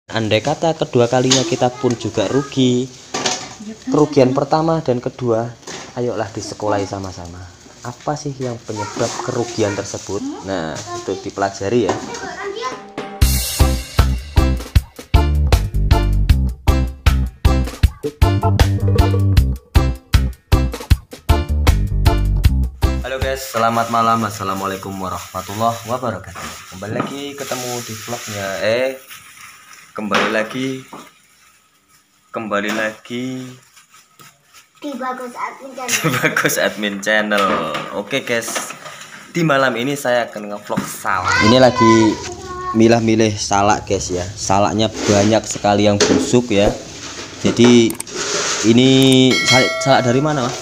Andai kata kedua kalinya kita pun juga rugi, kerugian pertama dan kedua, ayolah disekolahi sama-sama. Apa sih yang penyebab kerugian tersebut? Nah, itu dipelajari ya. Halo guys, selamat malam. Assalamualaikum warahmatullahi wabarakatuh. Kembali lagi ketemu di vlognya kembali lagi di Bagus Admin Channel. di Bagus Admin Channel. Oke guys, di malam ini saya akan ngevlog salak. Ini lagi milah-milih salak guys ya. Salaknya banyak sekali yang busuk ya. Jadi ini salak dari mana, Mas?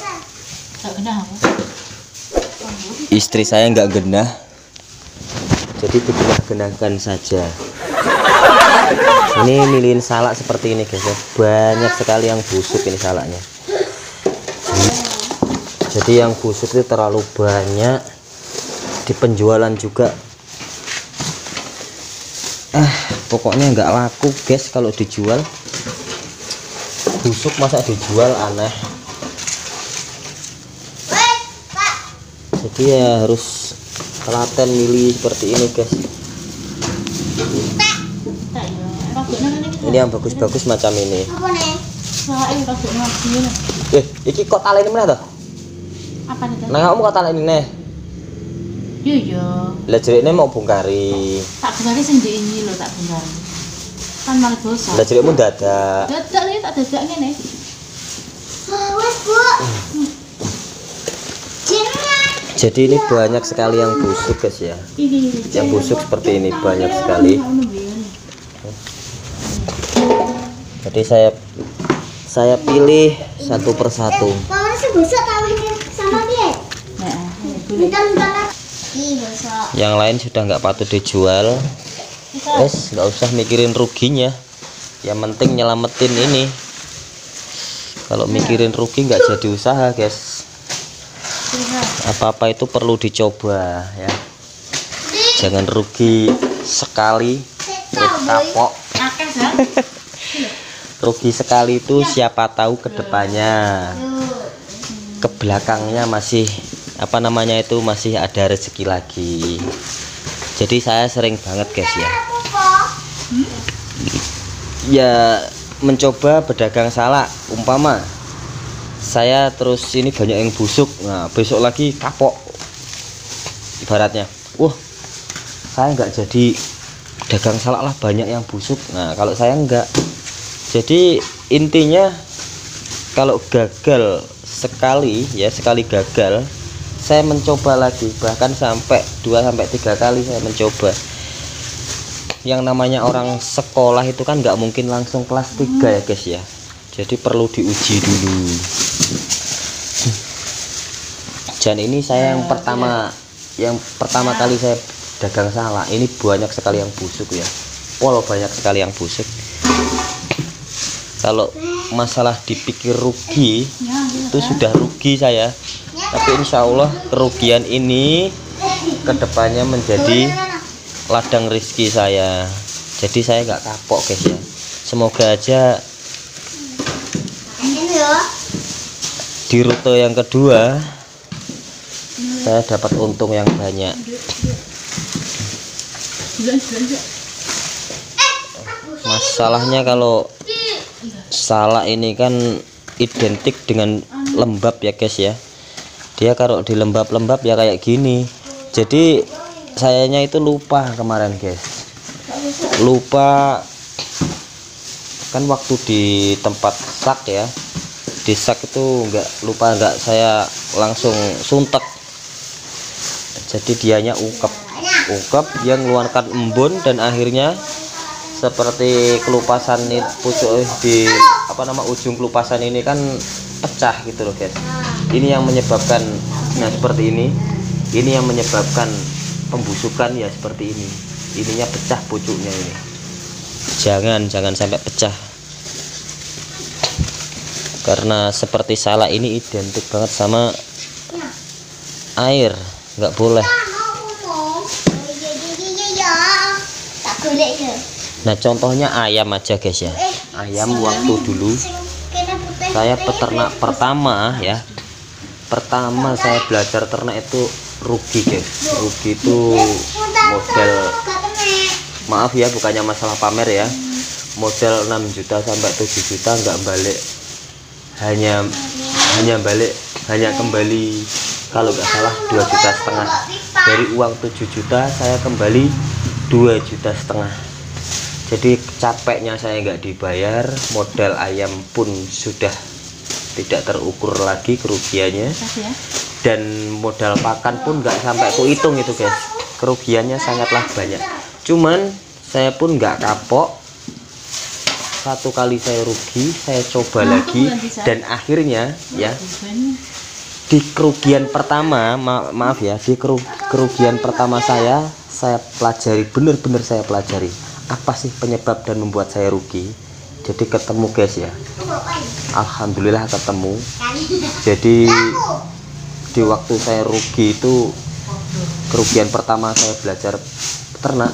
Istri saya nggak genah, jadi digenah-genahkan saja. Ini milihin salak seperti ini guys ya. Banyak sekali yang busuk ini salaknya. Jadi yang busuk itu terlalu banyak. Di penjualan juga pokoknya nggak laku guys kalau dijual. Busuk masa dijual, aneh. Jadi ya harus telaten milih seperti ini guys. Ini yang bagus-bagus macam ini. Iki kok tali ini mana tuh? Apa nih? Nah kamu kok tali ini nih? Iya. Lah jeriknya mau bongkari. Tak bongkari sing di ini loh, tak bongkari. Kan malah dosa. Lah jerikmu dadak. Dadak nih, tak dadak ngene. Wes, Bu. Jadi ini banyak sekali yang busuk guys ya. Yang busuk seperti ini banyak sekali. Jadi saya pilih satu persatu. Yang lain sudah nggak patut dijual. Wes nggak usah mikirin ruginya. Yang penting nyelamatin ini. Kalau mikirin rugi nggak jadi usaha guys. Apa-apa itu perlu dicoba ya. Jangan rugi sekali terus kapok. Rugi sekali itu siapa tahu kedepannya, ke belakangnya masih masih ada rezeki lagi. Jadi saya sering banget guys ya. Ya mencoba berdagang salak, umpama saya terus ini banyak yang busuk, nah besok lagi kapok ibaratnya. Wah, saya nggak jadi dagang salak lah, banyak yang busuk. Nah kalau saya enggak. Jadi intinya kalau gagal sekali gagal, saya mencoba lagi, bahkan sampai 2-3 kali saya mencoba. Yang namanya orang sekolah itu kan nggak mungkin langsung kelas 3 ya guys ya. Jadi perlu diuji dulu. Dan ini saya yang pertama kali saya dagang salak, ini banyak sekali yang busuk ya. Banyak sekali yang busuk. Kalau masalah dipikir rugi, itu sudah rugi saya. Tapi insya Allah kerugian ini kedepannya menjadi ladang rezeki saya. Jadi saya nggak kapok guys ya. Semoga aja di rute yang kedua saya dapat untung yang banyak. Masalahnya kalau salak ini kan identik dengan lembab ya guys ya. Dia kalau di lembab-lembab ya kayak gini. Jadi sayanya itu lupa kemarin guys. Lupa kan waktu di tempat sak ya. Di sak itu nggak saya langsung suntek. Jadi dianya ungkep dia ngeluarkan embun dan akhirnya seperti kelupasan ini, pucuk di ujung kelupasan ini kan pecah gitu loh guys. Ini yang menyebabkan, nah seperti ini yang menyebabkan pembusukan ya seperti ini. Ininya pecah pucuknya ini. Jangan sampai pecah. Karena seperti salak ini identik banget sama air, nggak boleh. Nah contohnya ayam aja guys ya. Ayam waktu dulu saya peternak pertama ya, pertama saya belajar ternak itu rugi guys. Rugi itu modal, maaf ya bukannya masalah pamer ya, modal 6 juta sampai 7 juta nggak balik, hanya kembali kalau nggak salah 2,5 juta. Dari uang 7 juta saya kembali 2,5 juta. Jadi capeknya saya nggak dibayar, modal ayam pun sudah tidak terukur lagi kerugiannya, dan modal pakan pun nggak sampai kuhitung itu guys. Kerugiannya sangatlah banyak. Cuman saya pun nggak kapok. Satu kali saya rugi, saya coba lagi, dan akhirnya ya di kerugian pertama, maaf ya, di kerugian pertama saya pelajari, bener-bener saya pelajari apa sih penyebab dan membuat saya rugi. Jadi ketemu guys ya, alhamdulillah ketemu. Jadi di waktu saya rugi itu, kerugian pertama saya belajar ternak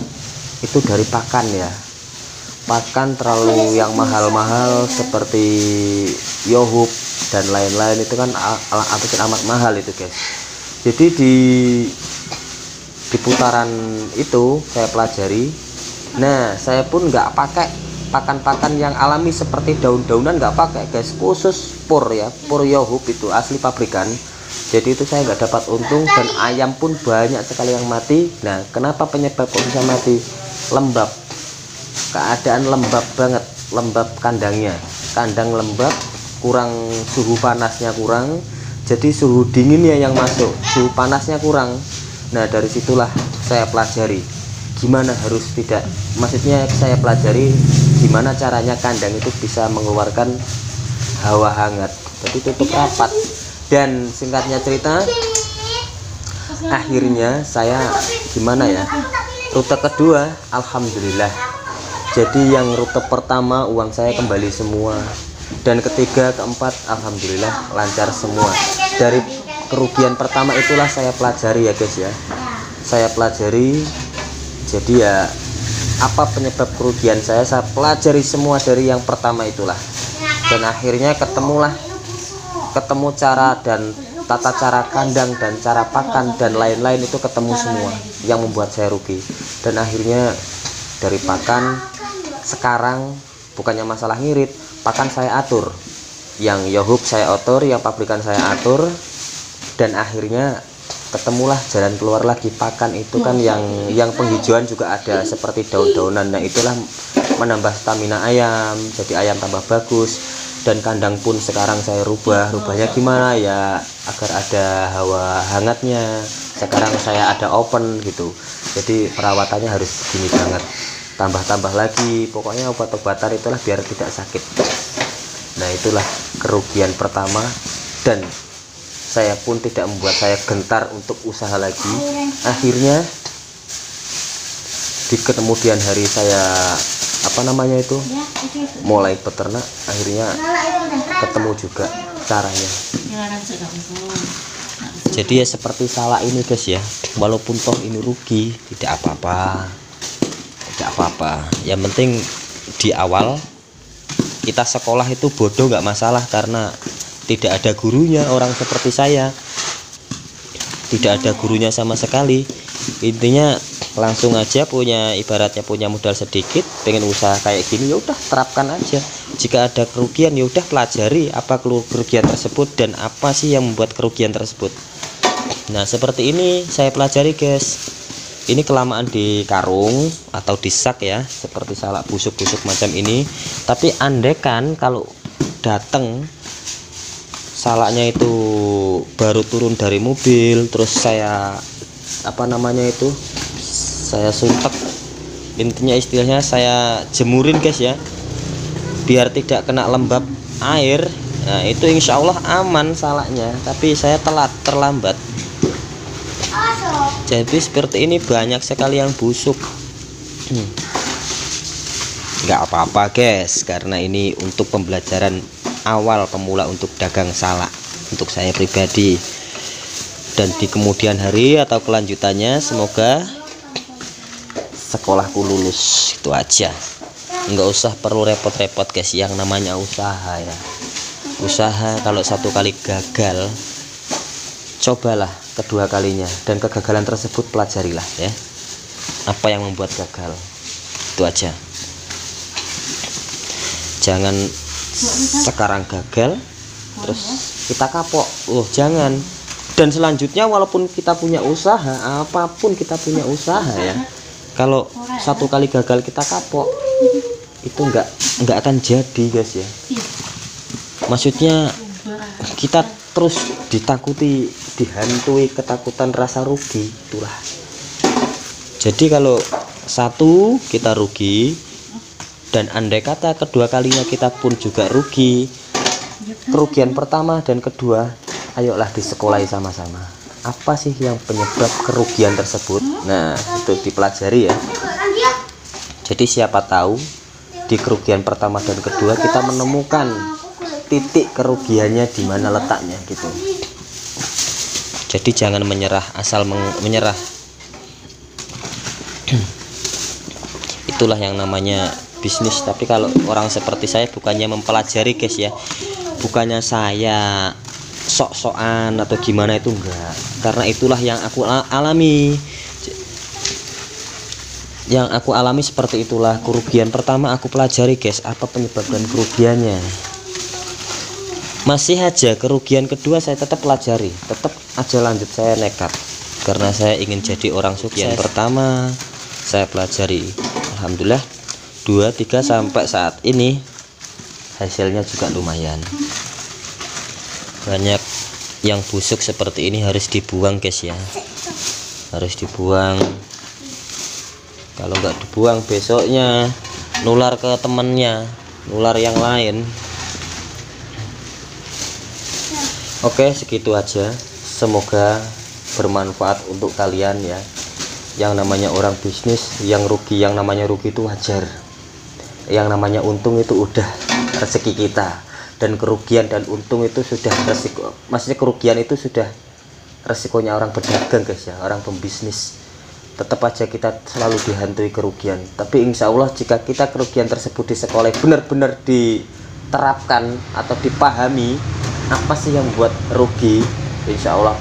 itu dari pakan ya. Pakan terlalu yang mahal-mahal seperti Yohub dan lain-lain itu kan amat mahal itu guys. Jadi di putaran itu saya pelajari. Nah saya pun nggak pakai pakan-pakan yang alami seperti daun-daunan, nggak pakai guys, khusus pur ya, pur Yohub itu asli pabrikan. Jadi itu saya nggak dapat untung, dan ayam pun banyak sekali yang mati. Nah kenapa penyebab kok bisa mati? Lembab, keadaan lembab banget, lembab kandangnya, kandang lembab, kurang suhu panasnya kurang, jadi suhu dinginnya yang masuk, suhu panasnya kurang. Nah dari situlah saya pelajari gimana harus tidak, maksudnya saya pelajari gimana caranya kandang itu bisa mengeluarkan hawa hangat. Jadi tutup rapat, dan singkatnya cerita akhirnya saya gimana ya, rute kedua alhamdulillah. Jadi yang rute pertama uang saya kembali semua, dan ketiga keempat alhamdulillah lancar semua. Dari kerugian pertama itulah saya pelajari ya guys ya, saya pelajari. Jadi ya apa penyebab kerugian saya pelajari semua dari yang pertama itulah, dan akhirnya ketemu cara dan tata cara kandang dan cara pakan dan lain-lain, itu ketemu semua yang membuat saya rugi. Dan akhirnya dari pakan sekarang bukannya masalah ngirit, pakan saya atur, yang Yohub saya atur, yang pabrikan saya atur, dan akhirnya ketemulah jalan keluar lagi. Pakan itu kan yang penghijauan juga ada seperti daun-daunan. Nah itulah menambah stamina ayam, jadi ayam tambah bagus. Dan kandang pun sekarang saya rubahnya gimana ya, agar ada hawa hangatnya. Sekarang saya ada open gitu, jadi perawatannya harus begini banget, tambah lagi, pokoknya obat-obatan itulah biar tidak sakit. Nah itulah kerugian pertama, dan saya pun tidak membuat saya gentar untuk usaha lagi. Akhirnya di kemudian hari saya mulai peternak, akhirnya ketemu juga caranya. Jadi ya seperti salah ini guys ya, walaupun toh ini rugi tidak apa-apa, yang penting di awal kita sekolah itu bodoh nggak masalah, karena tidak ada gurunya. Orang seperti saya tidak ada gurunya sama sekali. Intinya langsung aja ibaratnya punya modal sedikit, pengen usaha kayak gini, ya udah terapkan aja. Jika ada kerugian ya udah pelajari apa kerugian tersebut dan apa sih yang membuat kerugian tersebut. Nah seperti ini saya pelajari guys. Ini kelamaan di karung atau di sak ya, seperti salak busuk-busuk macam ini. Tapi andekan kalau datang salaknya itu baru turun dari mobil, terus saya saya suntek, intinya istilahnya saya jemurin guys ya, biar tidak kena lembab air. Nah itu insya Allah aman salaknya, tapi saya terlambat. Jadi seperti ini banyak sekali yang busuk. Nggak apa-apa guys, karena ini untuk pembelajaran awal pemula untuk dagang salak untuk saya pribadi. Dan di kemudian hari atau kelanjutannya semoga sekolahku lulus, itu aja. nggak usah perlu repot-repot guys. Yang namanya usaha ya, usaha kalau satu kali gagal, cobalah kedua kalinya, dan kegagalan tersebut pelajarilah ya, apa yang membuat gagal. Itu aja. Jangan sekarang gagal terus kita kapok. Jangan. Dan selanjutnya, walaupun kita punya usaha, apapun kita punya usaha ya, kalau satu kali gagal kita kapok, itu nggak akan jadi guys ya. Maksudnya kita terus ditakuti, dihantui ketakutan rasa rugi, itulah. Jadi kalau satu kita rugi, dan andai kata kedua kalinya kita pun juga rugi, kerugian pertama dan kedua, ayolah disekolahi sama-sama. Apa sih yang penyebab kerugian tersebut? Nah, itu dipelajari ya. Jadi siapa tahu di kerugian pertama dan kedua kita menemukan titik kerugiannya di mana letaknya gitu. Jadi jangan menyerah, asal menyerah. Itulah yang namanya bisnis. Tapi kalau orang seperti saya bukannya mempelajari guys ya, bukannya saya sok-sokan atau gimana, itu enggak, karena itulah yang aku alami. Yang aku alami seperti itulah. Kerugian pertama aku pelajari guys, apa penyebab dan kerugiannya. Masih aja kerugian kedua saya tetap pelajari, tetap aja lanjut, saya nekat karena saya ingin jadi orang sukses. Yang pertama saya pelajari, alhamdulillah 2, 3 sampai saat ini hasilnya juga lumayan. Banyak yang busuk seperti ini harus dibuang guys ya, harus dibuang. Kalau nggak dibuang besoknya nular ke temennya, nular yang lain. Oke, segitu aja, semoga bermanfaat untuk kalian ya. Yang namanya orang bisnis, yang namanya rugi itu wajar, yang namanya untung itu udah rezeki kita, dan kerugian dan untung itu sudah resiko. Maksudnya kerugian itu sudah resikonya orang berdagang guys ya, orang pembisnis. Tetap aja kita selalu dihantui kerugian, tapi insya Allah jika kita kerugian tersebut di sekolah benar-benar diterapkan atau dipahami apa sih yang buat rugi, insya Allah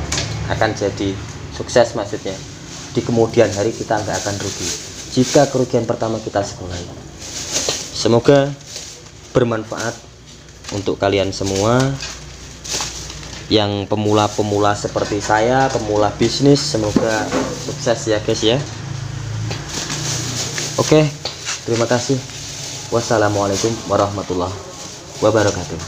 akan jadi sukses. Maksudnya di kemudian hari kita nggak akan rugi jika kerugian pertama kita sekolah. Semoga bermanfaat untuk kalian semua yang pemula-pemula seperti saya, pemula bisnis. Semoga sukses ya guys ya. Oke, terima kasih. Wassalamualaikum warahmatullahi wabarakatuh.